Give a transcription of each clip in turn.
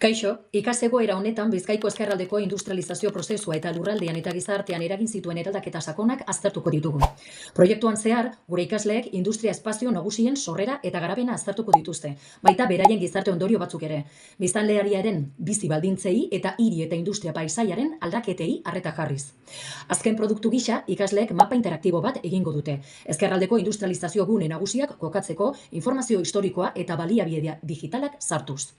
Kaixo, ikasegoera honetan Bizkaiko ezkerraldeko industrializazio prozesua eta lurraldean eta gizartean eragin zituen eraldaketa sakonak aztertuko ditugu. Proiektuan zehar, gure ikasleek industria espazio nagusien sorrera eta garapena aztertuko dituzte, baita beraien gizarte ondorio batzuk ere. Biztanleriaren bizi baldintzei eta hiri eta industria paisaiaren aldaketei arreta jarriz. Azken produktu gisa, ikasleek mapa interaktibo bat egingo dute. Ezkerraldeko industrializazio gune nagusiak kokatzeko informazio historikoa eta baliabide digitalak sartuz.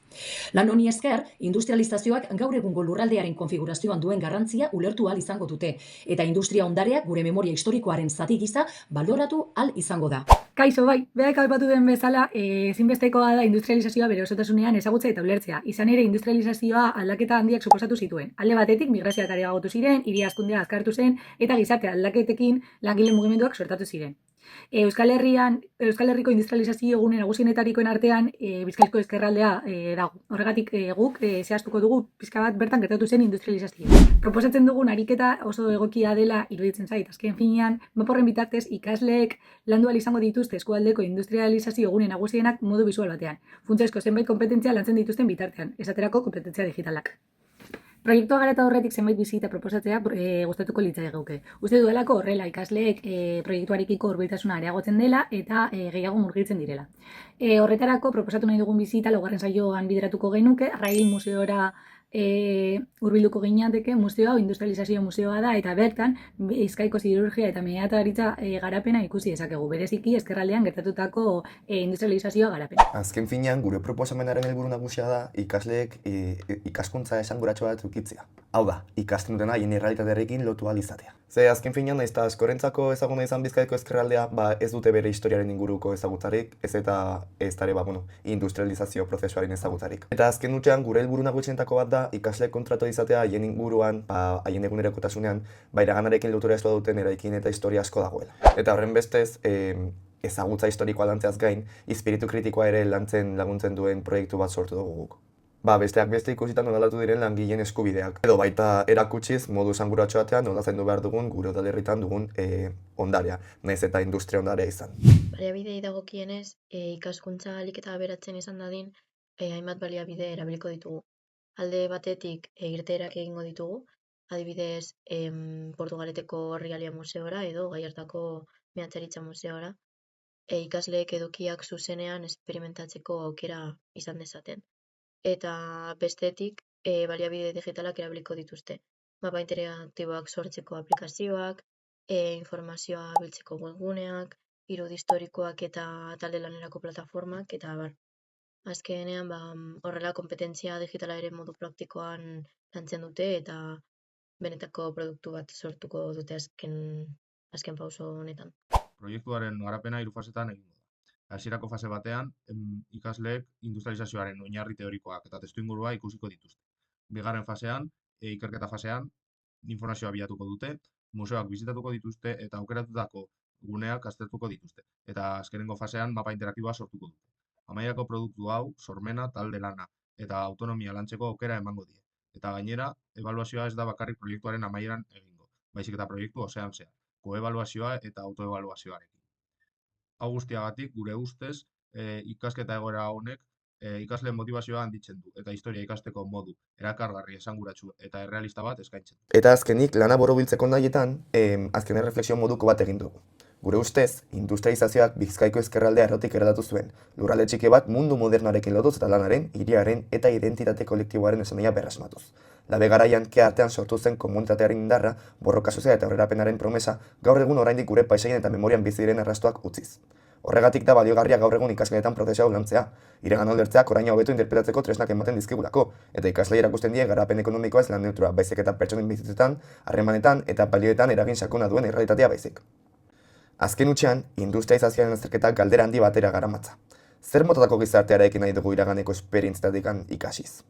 Lan honi esker, industrializazioak gaur egungo lurraldearen konfigurazioan duen garrantzia ulertu ahal izango dute, eta industria ondareak gure memoria historikoaren zati gisa baloratu ahal izango da. Kaixo, bai, berak aipatu den bezala, ezinbestekoa da industrializazioa bere osotasunean ezagutza eta ulertzea. Izan ere, industrializazioa aldaketa handiak suposatu zituen. Alde batetik, migrazioak areagotu ziren, hiri hazkundea azkartu zen, eta gizarte aldaketekin langile mugimenduak sortatu ziren. Euskal Herriko industrializazio gune nagusienetarikoen artean Bizkaiko ezkerraldea dago. Horregatik guk zehaztuko dugu pixka bat bertan gertatu zen industrializazioa. Proposatzen dugun ariketa oso egokia dela iruditzen zait. Azken finean, mapa horren bitartez ikasleek landu ahal izango dituzte eskualdeko industrializazio gune nagusienak modu bisual batean. Funtsezko zenbait konpetentzia lantzen dituzten bitartean, esaterako konpetentzia digitalak. Proiektua garatu horretik zenbait bisita proposatzea gustatuko litzaiguke. Uste duelako horrela ikasleek proiektuarekiko hurbiltasuna areagotzen dela eta gehiago murgiltzen direla. Horretarako proposatu nahi dugun bisita laugarren saioan bideratuko genuke, Arrain museora hurbilduko ginateke. Museo hau industrializazio museoa da eta bertan Bizkaiko siderurgia eta merkataritza garapena ikusi dezakegu, bereziki ezkerraldean gertatutako industrializazioa garapena. Azken finean, gure proposamenaren helburu nagusia da ikasleek ikaskuntza esanguratsu bat ukitzea. Hau da, ikasten dutena haien errealitatearekin lotu ahal izatea. Ze azken finean, nahiz eta askorentzako ezaguna izan Bizkaiko ezkerraldea, ez dute bere historiaren inguruko ezagutzarik, ez eta industrializazio prozesuaren ezagutzarik. Eta azken urtean, gure helburu nagusienetako bat da ikasleek kontratu izatea haien inguruan, haien egunerokotasunean, iraganarekin lotura estua duten eraikin eta historia asko dagoela. Eta horren bestez, ezagutza historikoa lantzeaz gain, espiritu kritikoa ere lantzen laguntzen duen proiektu bat sortu dugu guk. Besteak beste ikusitan nolatu diren langileen eskubideak. Edo baita erakutsiz modu esanguratsu batean nola zaindu behar dugun gure udalerritan dugun ondarea, nahiz eta industria ondarea izan. Baliabidei dagokienez, ikaskuntza ahalik eta aberatzen izan dadin, hainbat baliabide erabiliko ditugu. Alde batetik irteerak egingo ditugu, adibidez Portugaleteko Herrialia museora edo Gallartako Meatzaritza museora, ikasleek edukiak zuzenean esperimentatzeko aukera izan dezaten. Eta bestetik, baliabide digitalak erabiliko dituzte. Mapa interaktiboak sortzeko aplikazioak, informazioa biltzeko webguneak, irudi historikoak eta talde lanerako plataformak, eta abar. Azkenean, horrela konpetentzia digitala ere modu praktikoan lantzen dute eta benetako produktu bat sortuko dute azken pauso honetan. Proiektuaren garapena 3 fasetan egingo da. Hasierako fase batean, ikasleek industrializazioaren oinarri teorikoak eta testuingurua ikusiko dituzte. Bigarren fasean, ikerketa fasean, informazioa bilatuko dute, museoak bisitatuko dituzte eta aukeratutako guneak aztertuko dituzte. Eta azkenengo fasean, mapa interaktiboa sortuko dute. Amaierako produktu hau, sormena, talde lana eta autonomia lantzeko aukera emango die. Eta gainera, ebaluazioa ez da bakarrik proiektuaren amaieran egingo, baizik eta proiektu osoan zehar, koebaluazioa eta autoebaluazioarekin. Hau guztiagatik, gure ustez, ikasketa egoera honek ikasleen motivazioa handitzen du eta historia ikasteko modu erakargarri, esanguratsu eta errealista bat eskaintzen du. Eta azkenik, lana borobiltzeko nahietan, azken erreflexio moduko bat egin dugu. Gure ustez, industrializazioak Bizkaiko ezkerraldea errotik eraldatu zuen, lurralde txiki bat mundu modernoarekin lotuz eta lanaren, hiriaren eta identitate kolektiboaren esanahia berrasmatuz. Labe garaian, kea artean sortu zen komunitatearen indarra, borroka soziala eta aurrerapenaren promesa, gaur egun oraindik gure paisaien eta memorian bizi diren arrastoak utziz. Horregatik da baliogarria gaur egun ikasgeletan prozesu hau lantzea, iragan oldertzeak oraina hobeto interpretatzeko tresnak ematen dizkigulako, eta ikaslei erakusten die garapen ekonomikoa ez lan neutroa, baizik eta pertsonen bizitzetan, harremanetan eta balioetan eragin sakona duen errealitatea baizik. Azken hutsean, industrializazioaren azterketak galdera handi batera garamatza. Zer motatako gizartea eraikin nahi dugu iraganeko esperientzetatik ikasiz?